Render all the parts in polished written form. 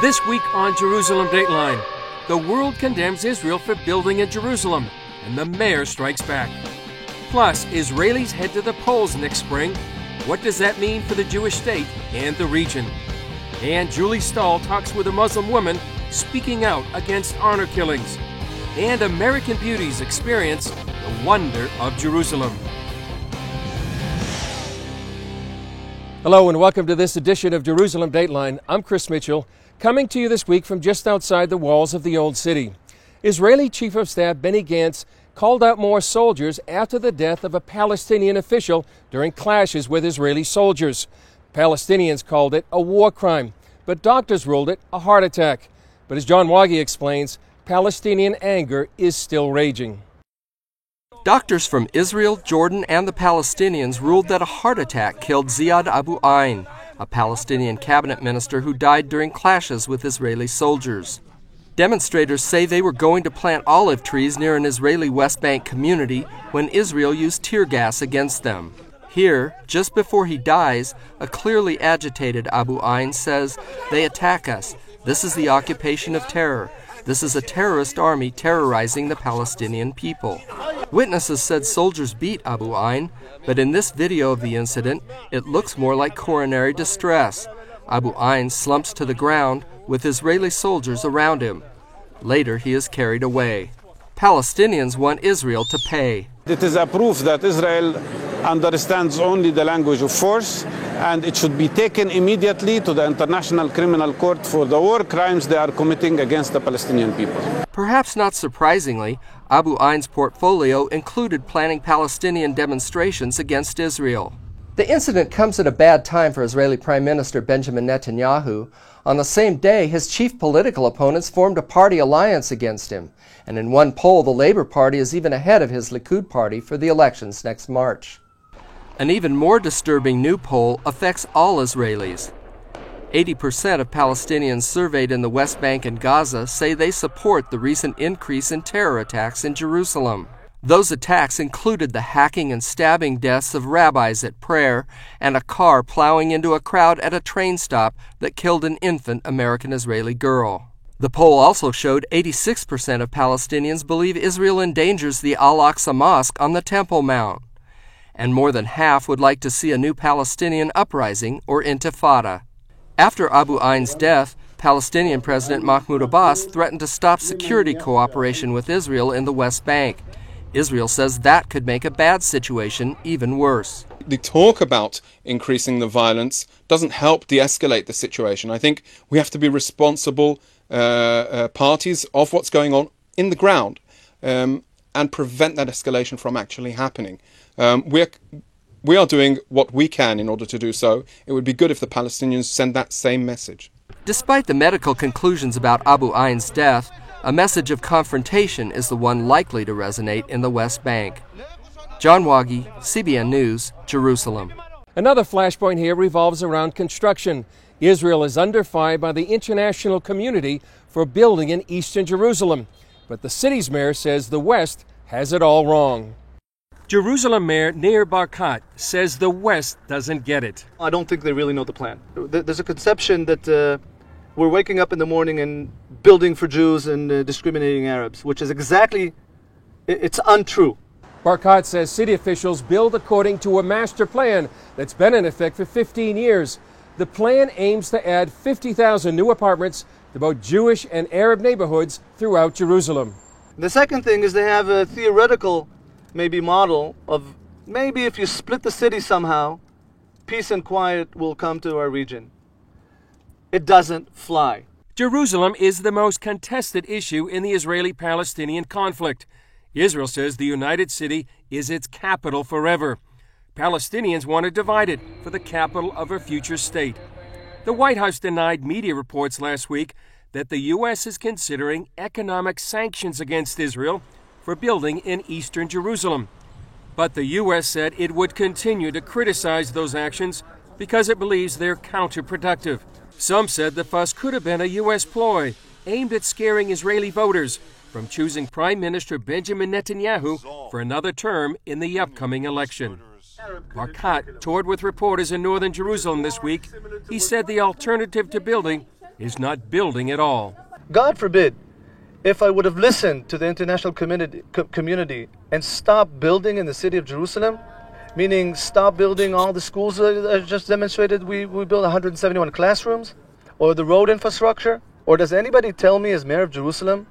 This week on Jerusalem Dateline, the world condemns Israel for building in Jerusalem, and the mayor strikes back. Plus, Israelis head to the polls next spring. What does that mean for the Jewish state and the region? And Julie Stahl talks with a Muslim woman speaking out against honor killings. And American beauties experience the wonder of Jerusalem. Hello and welcome to this edition of Jerusalem Dateline. I'm Chris Mitchell, coming to you this week from just outside the walls of the Old City. Israeli Chief of Staff Benny Gantz called out more soldiers after the death of a Palestinian official during clashes with Israeli soldiers. Palestinians called it a war crime, but doctors ruled it a heart attack. But as John Wagi explains, Palestinian anger is still raging. Doctors from Israel, Jordan, and the Palestinians ruled that a heart attack killed Ziad Abu Ain, a Palestinian cabinet minister who died during clashes with Israeli soldiers. Demonstrators say they were going to plant olive trees near an Israeli West Bank community when Israel used tear gas against them. Here, just before he dies, a clearly agitated Abu Ain says, "They attack us. This is the occupation of terror. This is a terrorist army terrorizing the Palestinian people." Witnesses said soldiers beat Abu Ain, but in this video of the incident, it looks more like coronary distress. Abu Ain slumps to the ground with Israeli soldiers around him. Later, he is carried away. Palestinians want Israel to pay. It is a proof that Israel understands only the language of force, and it should be taken immediately to the International Criminal Court for the war crimes they are committing against the Palestinian people. Perhaps not surprisingly, Abu Ain's portfolio included planning Palestinian demonstrations against Israel. The incident comes at a bad time for Israeli Prime Minister Benjamin Netanyahu. On the same day, his chief political opponents formed a party alliance against him. And in one poll, the Labour Party is even ahead of his Likud party for the elections next March. An even more disturbing new poll affects all Israelis. 80% of Palestinians surveyed in the West Bank and Gaza say they support the recent increase in terror attacks in Jerusalem. Those attacks included the hacking and stabbing deaths of rabbis at prayer and a car plowing into a crowd at a train stop that killed an infant American-Israeli girl. The poll also showed 86% of Palestinians believe Israel endangers the Al-Aqsa Mosque on the Temple Mount. And more than half would like to see a new Palestinian uprising or intifada. After Abu Ain's death, Palestinian President Mahmoud Abbas threatened to stop security cooperation with Israel in the West Bank. Israel says that could make a bad situation even worse. The talk about increasing the violence doesn't help de-escalate the situation. I think we have to be responsible parties of what's going on in the ground and prevent that escalation from actually happening. We are doing what we can in order to do so. It would be good if the Palestinians send that same message. Despite the medical conclusions about Abu Ain's death, a message of confrontation is the one likely to resonate in the West Bank. John Wagi, CBN News, Jerusalem. Another flashpoint here revolves around construction. Israel is under fire by the international community for building in eastern Jerusalem. But the city's mayor says the West has it all wrong. Jerusalem Mayor Nir Barkat says the West doesn't get it. I don't think they really know the plan. There's a conception that we're waking up in the morning and building for Jews and discriminating Arabs, which is it's untrue. Barkat says city officials build according to a master plan that's been in effect for 15 years. The plan aims to add 50,000 new apartments to both Jewish and Arab neighborhoods throughout Jerusalem. The second thing is they have a theoretical model of maybe if you split the city somehow, peace and quiet will come to our region. It doesn't fly. Jerusalem is the most contested issue in the Israeli-Palestinian conflict. Israel says the United City is its capital forever. Palestinians want to divide it for the capital of a future state. The White House denied media reports last week that the U.S. is considering economic sanctions against Israel for building in eastern Jerusalem. But the U.S. said it would continue to criticize those actions because it believes they're counterproductive. Some said the fuss could have been a U.S. ploy aimed at scaring Israeli voters from choosing Prime Minister Benjamin Netanyahu for another term in the upcoming election. Barkat toured with reporters in northern Jerusalem this week. He said the alternative to building is not building at all. God forbid, if I would have listened to the international community and stopped building in the city of Jerusalem, meaning stop building all the schools that I just demonstrated, we built 171 classrooms, or the road infrastructure, or does anybody tell me as mayor of Jerusalem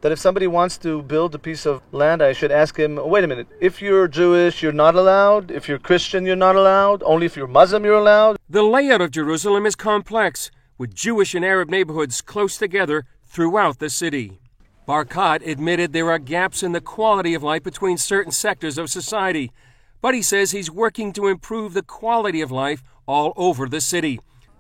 that if somebody wants to build a piece of land, I should ask him, wait a minute, if you're Jewish, you're not allowed, if you're Christian, you're not allowed, only if you're Muslim, you're allowed? The layout of Jerusalem is complex, with Jewish and Arab neighborhoods close together throughout the city. Barkat admitted there are gaps in the quality of life between certain sectors of society, but he says he's working to improve the quality of life all over the city.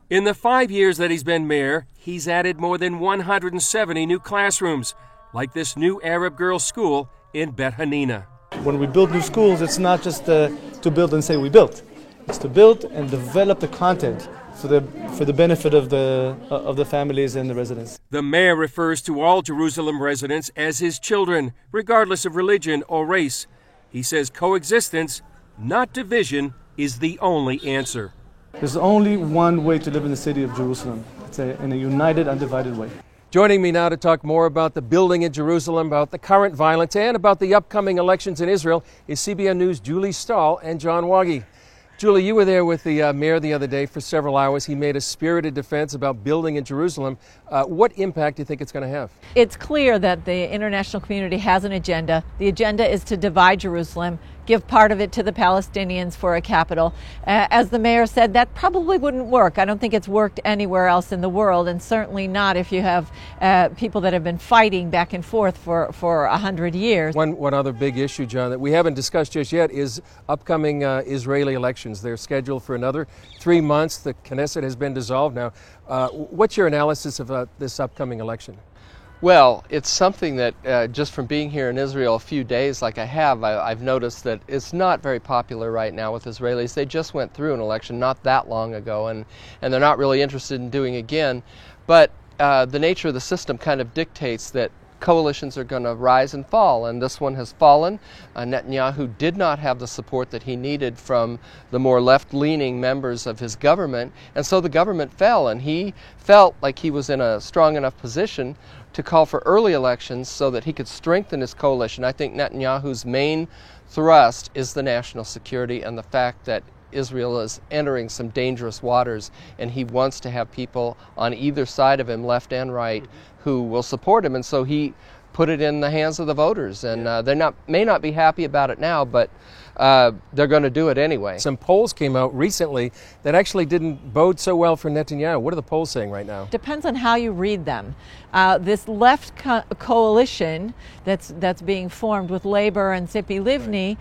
In the 5 years that he's been mayor, he's added more than 170 new classrooms, like this new Arab girls' school in Bet Hanina. When we build new schools, it's not just to build and say we built. It's to build and develop the content for the benefit of the families and the residents. The mayor refers to all Jerusalem residents as his children, regardless of religion or race. He says coexistence, not division, is the only answer. There's only one way to live in the city of Jerusalem. It's in a united, undivided way. Joining me now to talk more about the building in Jerusalem, about the current violence, and about the upcoming elections in Israel is CBN News' Julie Stahl and John Waggy. Julie, you were there with the mayor the other day for several hours. He made a spirited defense about building in Jerusalem. What impact do you think it's going to have? It's clear that the international community has an agenda. The agenda is to divide Jerusalem, give part of it to the Palestinians for a capital. As the mayor said, that probably wouldn't work. I don't think it's worked anywhere else in the world, and certainly not if you have people that have been fighting back and forth for 100 years. One other big issue, John, that we haven't discussed just yet is upcoming Israeli elections. They're scheduled for another 3 months. The Knesset has been dissolved now. What's your analysis of this upcoming election? Well, it's something that just from being here in Israel a few days like I have, I've noticed that it's not very popular right now with Israelis. They just went through an election not that long ago, and they're not really interested in doing again. But the nature of the system kind of dictates that coalitions are going to rise and fall, and this one has fallen. Netanyahu did not have the support that he needed from the more left-leaning members of his government, and so the government fell, and he felt like he was in a strong enough position to call for early elections so that he could strengthen his coalition. I think Netanyahu's main thrust is the national security and the fact that Israel is entering some dangerous waters, and he wants to have people on either side of him, left and right, who will support him, and so he put it in the hands of the voters, and they may not be happy about it now, but they're going to do it anyway. Some polls came out recently that actually didn't bode so well for Netanyahu. What are the polls saying right now? Depends on how you read them. This left coalition that's being formed with Labor and Tzipi Livni,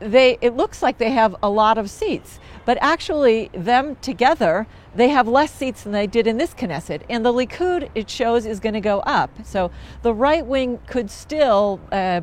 it looks like they have a lot of seats, but actually them together, they have less seats than they did in this Knesset. And the Likud, it shows, is going to go up. So the right wing could still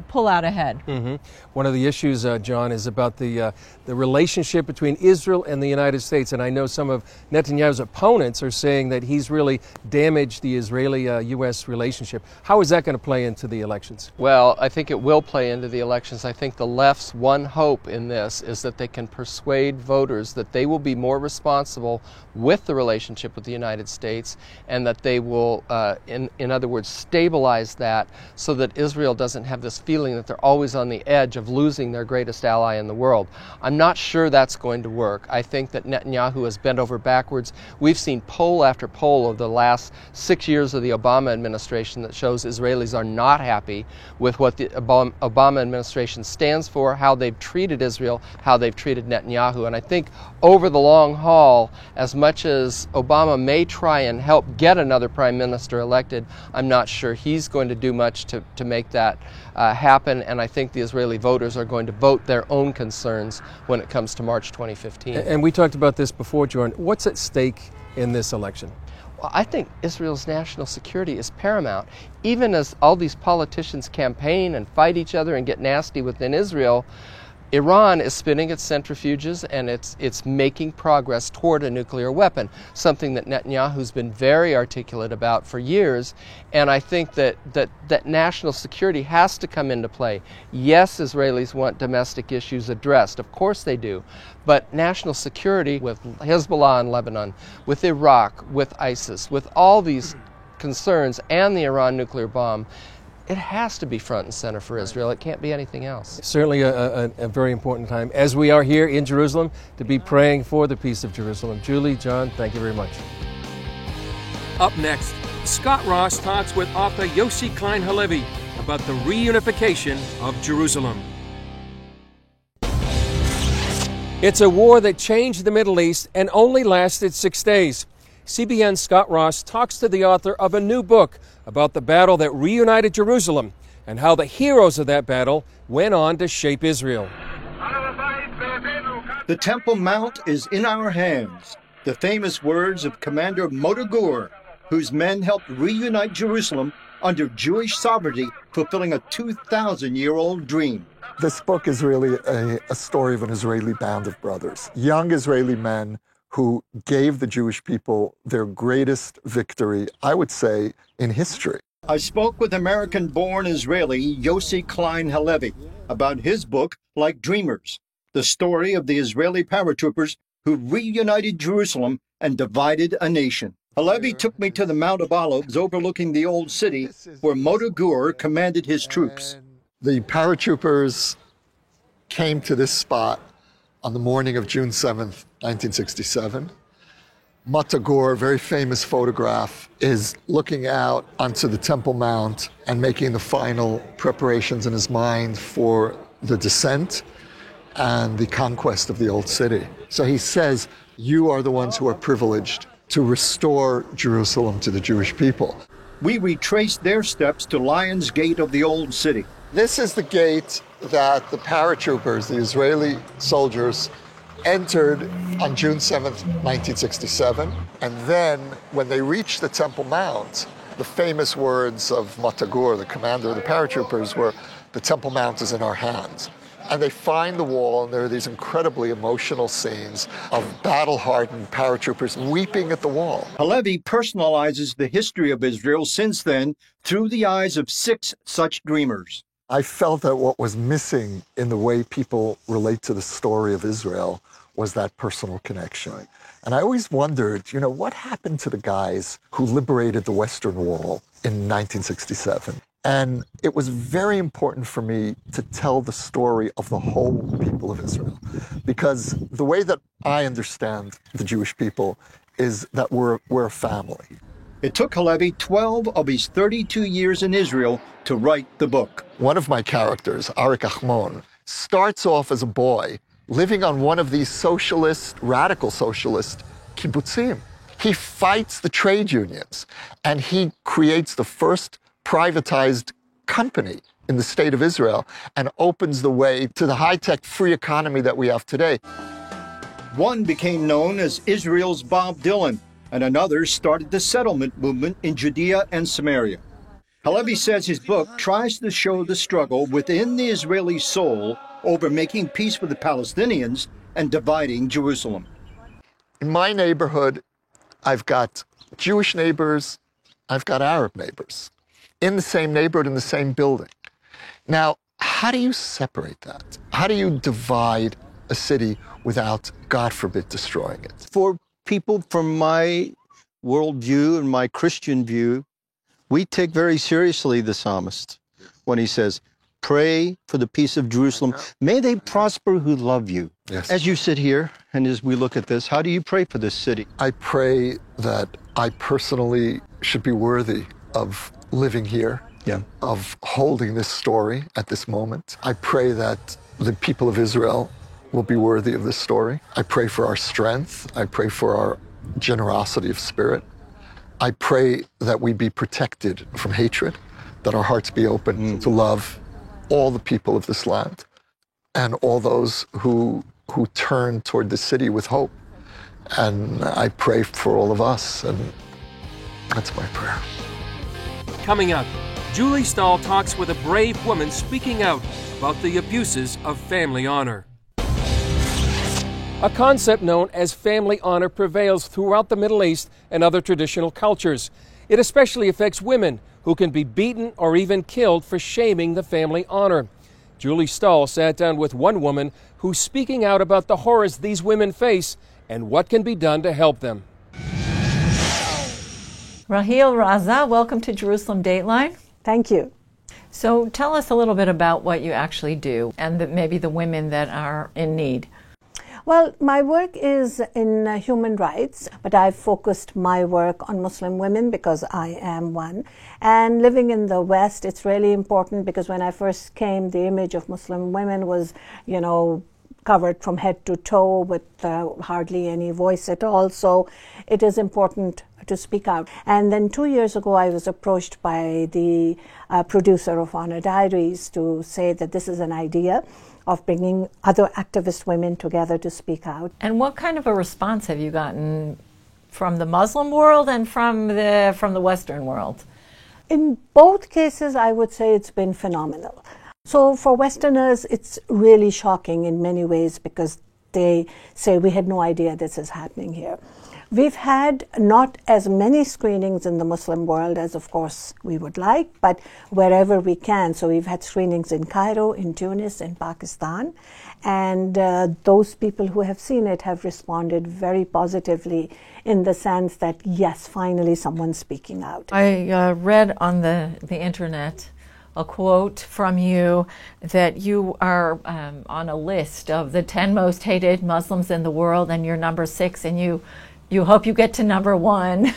pull out ahead. Mm-hmm. One of the issues, John, is about the relationship between Israel and the United States. And I know some of Netanyahu's opponents are saying that he's really damaged the Israeli-U.S. relationship. How is that going to play into the elections? Well, I think it will play into the elections. I think the left's one hope in this is that they can persuade voters that they will be more responsible with the relationship with the United States, and that they will, in other words, stabilize that so that Israel doesn't have this feeling that they're always on the edge of losing their greatest ally in the world. I'm not sure that's going to work. I think that Netanyahu has bent over backwards. We've seen poll after poll over the last 6 years of the Obama administration that shows Israelis are not happy with what the Obama administration stands for, how they've treated Israel, how they've treated Netanyahu. And I think over the long haul, as much as Obama may try and help get another prime minister elected, I'm not sure he's going to do much to make that happen, and I think the Israeli voters are going to vote their own concerns when it comes to March 2015. And we talked about this before, Jordan. What's at stake in this election? Well, I think Israel's national security is paramount. Even as all these politicians campaign and fight each other and get nasty within Israel, Iran is spinning its centrifuges and it's making progress toward a nuclear weapon, something that Netanyahu's been very articulate about for years. And I think that national security has to come into play. Yes, Israelis want domestic issues addressed, of course they do, but national security with Hezbollah in Lebanon, with Iraq, with ISIS, with all these concerns and the Iran nuclear bomb, it has to be front and center for Israel. It can't be anything else. Certainly a very important time, as we are here in Jerusalem, to be praying for the peace of Jerusalem. Julie, John, thank you very much. Up next, Scott Ross talks with author Yossi Klein Halevi about the reunification of Jerusalem. It's a war that changed the Middle East and only lasted 6 days. CBN's Scott Ross talks to the author of a new book about the battle that reunited Jerusalem and how the heroes of that battle went on to shape Israel. The Temple Mount is in our hands. The famous words of Commander Motor, whose men helped reunite Jerusalem under Jewish sovereignty, fulfilling a 2,000-year-old dream. This book is really a story of an Israeli band of brothers, young Israeli men who gave the Jewish people their greatest victory, I would say, in history. I spoke with American-born Israeli Yossi Klein Halevi about his book, Like Dreamers, the story of the Israeli paratroopers who reunited Jerusalem and divided a nation. Halevi took me to the Mount of Olives overlooking the Old City, where Motor commanded his troops. The paratroopers came to this spot on the morning of June 7th, 1967. Motor, a very famous photograph, is looking out onto the Temple Mount and making the final preparations in his mind for the descent and the conquest of the Old City. So he says, you are the ones who are privileged to restore Jerusalem to the Jewish people. We retraced their steps to Lion's Gate of the Old City. This is the gate that the paratroopers, the Israeli soldiers, entered on June 7th, 1967. And then when they reached the Temple Mount, the famous words of Motor, the commander of the paratroopers, were, the Temple Mount is in our hands. And they find the wall, and there are these incredibly emotional scenes of battle-hardened paratroopers weeping at the wall. Halevi personalizes the history of Israel since then through the eyes of 6 such dreamers. I felt that what was missing in the way people relate to the story of Israel was that personal connection. And I always wondered, what happened to the guys who liberated the Western Wall in 1967? And it was very important for me to tell the story of the whole people of Israel, because the way that I understand the Jewish people is that we're a family. It took Halevi 12 of his 32 years in Israel to write the book. One of my characters, Arik Achmon, starts off as a boy living on one of these radical socialist kibbutzim. He fights the trade unions, and he creates the first privatized company in the state of Israel and opens the way to the high-tech free economy that we have today. One became known as Israel's Bob Dylan, and another started the settlement movement in Judea and Samaria. Halevi says his book tries to show the struggle within the Israeli soul over making peace with the Palestinians and dividing Jerusalem. In my neighborhood, I've got Jewish neighbors, I've got Arab neighbors, in the same neighborhood, in the same building. Now, how do you separate that? How do you divide a city without, God forbid, destroying it? For people from my worldview and my Christian view, we take very seriously the psalmist when he says, pray for the peace of Jerusalem. May they prosper who love you. Yes. As you sit here and as we look at this, how do you pray for this city? I pray that I personally should be worthy of living here, of holding this story at this moment. I pray that the people of Israel will be worthy of this story. I pray for our strength. I pray for our generosity of spirit. I pray that we be protected from hatred, that our hearts be open to love all the people of this land and all those who turn toward the city with hope. And I pray for all of us, and that's my prayer. Coming up, Julie Stahl talks with a brave woman speaking out about the abuses of family honor. A concept known as family honor prevails throughout the Middle East and other traditional cultures. It especially affects women, who can be beaten or even killed for shaming the family honor. Julie Stahl sat down with one woman who's speaking out about the horrors these women face and what can be done to help them. RAHEEL, RAZA, welcome to Jerusalem Dateline. Thank you. So tell us a little bit about what you actually do and maybe the women that are in need. Well, my work is in human rights, but I've focused my work on Muslim women because I am one. And living in the West, it's really important because when I first came, the image of Muslim women was, covered from head to toe with hardly any voice at all. So it is important to speak out. And then 2 years ago, I was approached by the producer of Honor Diaries to say that this is an idea of bringing other activist women together to speak out. And what kind of a response have you gotten from the Muslim world and from the Western world? In both cases, I would say it's been phenomenal. So for Westerners, it's really shocking in many ways because they say we had no idea this is happening here. We've had not as many screenings in the Muslim world as, of course, we would like, but wherever we can. So we've had screenings in Cairo, in Tunis, in Pakistan, and those people who have seen it have responded very positively in the sense that, yes, finally someone's speaking out. I read on the internet a quote from you that you are on a list of the 10 most hated Muslims in the world, and you're number 6, and you hope you get to number 1.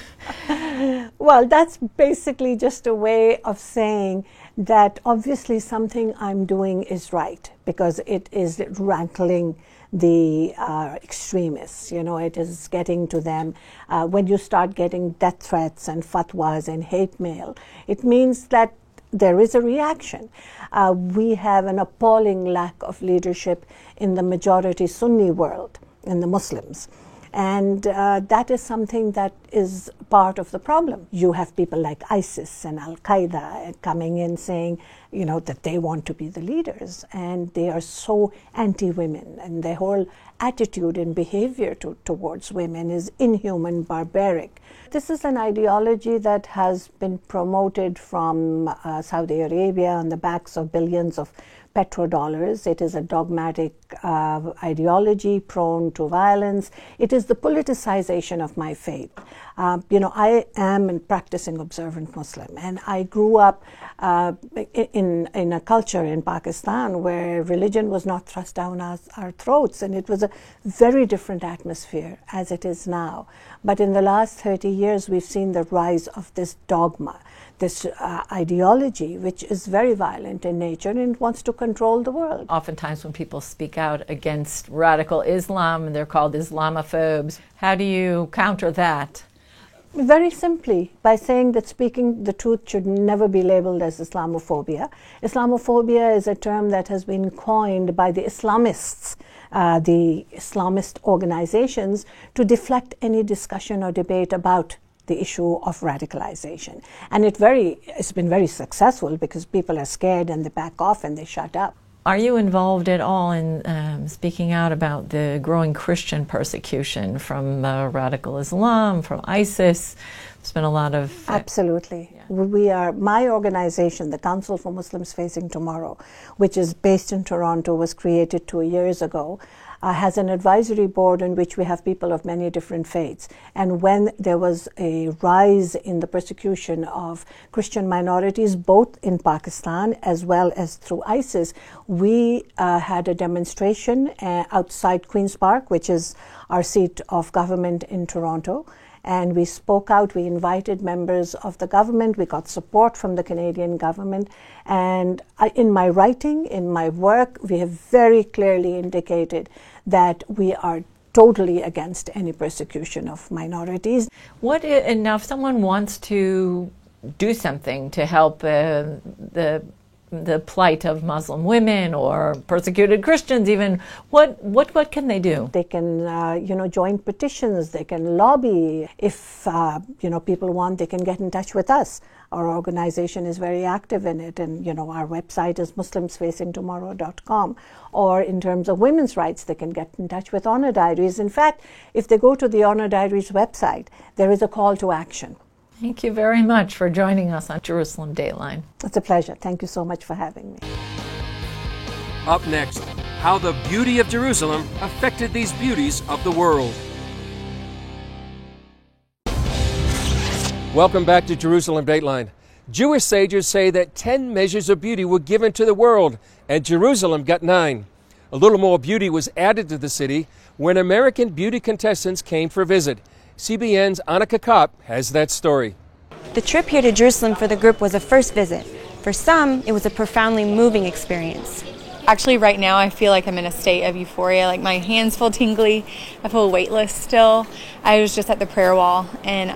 Well, that's basically just a way of saying that obviously something I'm doing is right because it is rankling the extremists. It is getting to them. When you start getting death threats and fatwas and hate mail, it means that there is a reaction. We have an appalling lack of leadership in the majority Sunni world, in the Muslims. And that is something that is part of the problem. You have people like ISIS and Al-Qaeda coming in saying, that they want to be the leaders. And they are so anti-women. And their whole attitude and behavior towards women is inhuman, barbaric. This is an ideology that has been promoted from Saudi Arabia on the backs of billions of petrodollars. It is a dogmatic ideology prone to violence. It is the politicization of my faith. I am a practicing observant Muslim, and I grew up in a culture in Pakistan where religion was not thrust down our throats, and it was a very different atmosphere as it is now. But in the last 30 years, we've seen the rise of this dogma, this ideology, which is very violent in nature and wants to control the world. Oftentimes when people speak out against radical Islam, they're called Islamophobes. How do you counter that? Very simply, by saying that speaking the truth should never be labeled as Islamophobia. Islamophobia is a term that has been coined by the Islamists, the Islamist organizations, to deflect any discussion or debate about the issue of radicalization. And it's been very successful because people are scared and they back off and they shut up. Are you involved at all in speaking out about the growing Christian persecution from radical Islam, from ISIS? There's been a lot of... Absolutely. Yeah. My organization, the Council for Muslims Facing Tomorrow, which is based in Toronto, was created 2 years ago, has an advisory board in which we have people of many different faiths. And when there was a rise in the persecution of Christian minorities, both in Pakistan as well as through ISIS, we had a demonstration outside Queen's Park, which is our seat of government in Toronto. And we spoke out, we invited members of the government, we got support from the Canadian government. And in my writing, in my work, we have very clearly indicated that we are totally against any persecution of minorities. Now if someone wants to do something to help the the plight of Muslim women or persecuted Christians even, what can they do? They can, join petitions. They can lobby. If, people want, they can get in touch with us. Our organization is very active in it, and, our website is muslimsfacingtomorrow.com. Or in terms of women's rights, they can get in touch with Honor Diaries. In fact, if they go to the Honor Diaries website, there is a call to action. Thank you very much for joining us on Jerusalem Dateline. It's a pleasure. Thank you so much for having me. Up next, how the beauty of Jerusalem affected these beauties of the world. Welcome back to Jerusalem Dateline. Jewish sages say that 10 measures of beauty were given to the world, and Jerusalem got 9. A little more beauty was added to the city when American beauty contestants came for a visit. CBN's ANNIKA KOPP has that story. The trip here to Jerusalem for the group was a first visit. For some, it was a profoundly moving experience. Actually, right now, I feel like I'm in a state of euphoria. Like, my hands feel tingly. I feel weightless still. I was just at the prayer wall, and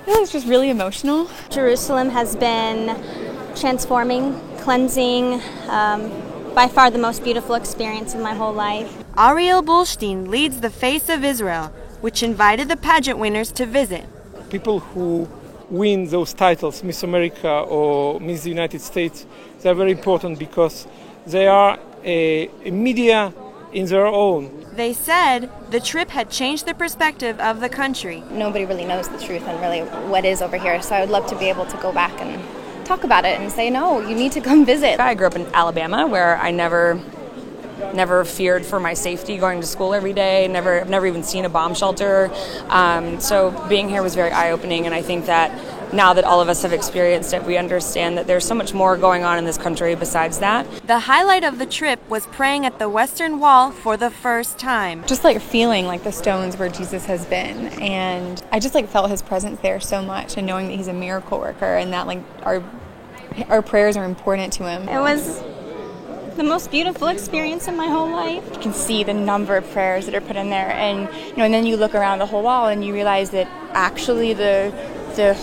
it was just really emotional. Jerusalem has been transforming, cleansing, by far the most beautiful experience of my whole life. RAHEEL Bullstein leads the Face of Israel, which invited the pageant winners to visit. People who win those titles, Miss America or Miss United States, they're very important because they are a media in their own. They said the trip had changed the perspective of the country. Nobody really knows the truth and really what is over here, so I would love to be able to go back and talk about it and say, no, you need to come visit. I grew up in Alabama, where I never feared for my safety going to school every day. I've never even seen a bomb shelter. So being here was very eye-opening, and I think that now that all of us have experienced it, we understand that there's so much more going on in this country besides that. The highlight of the trip was praying at the Western Wall for the first time. Just like feeling like the stones where Jesus has been, and I just felt his presence there so much, and knowing that he's a miracle worker and that our prayers are important to him. It was the most beautiful experience in my whole life. You can see the number of prayers that are put in there, and and then you look around the whole wall and you realize that actually the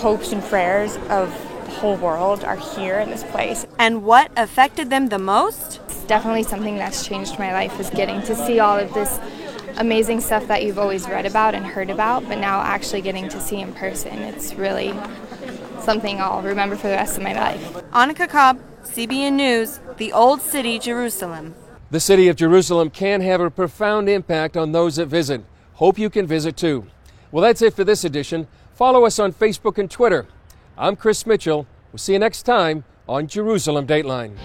hopes and prayers of the whole world are here in this place. And what affected them the most? It's definitely something that's changed my life, is getting to see all of this amazing stuff that you've always read about and heard about, but now actually getting to see in person. It's really something I'll remember for the rest of my life. ANNIKA KOPP, CBN News, the Old City, Jerusalem. The city of Jerusalem can have a profound impact on those that visit. Hope you can visit too. Well, that's it for this edition. Follow us on Facebook and Twitter. I'm Chris Mitchell. We'll see you next time on Jerusalem Dateline.